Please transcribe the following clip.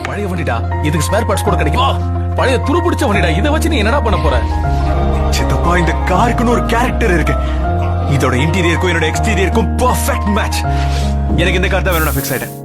பழைய வண்டிடா, இதுக்கு spare parts கூட கிடைக்குமா? பழைய துரு பிடிச்ச வண்டிடா, இதை வச்சு நீ என்னடா பண்ண போற? சித்தப்பா, இந்த காருக்குன்னு ஒரு கேரக்டர் இருக்கு. இதோட இன்டீரியருக்கும் என்னோட எக்ஸ்டீரியருக்கும் பெர்ஃபெக்ட் மேட்ச். எனக்கு இந்த கார் தான் வேணும், நான் ஃபிக்ஸ் ஆயிட்டேன்.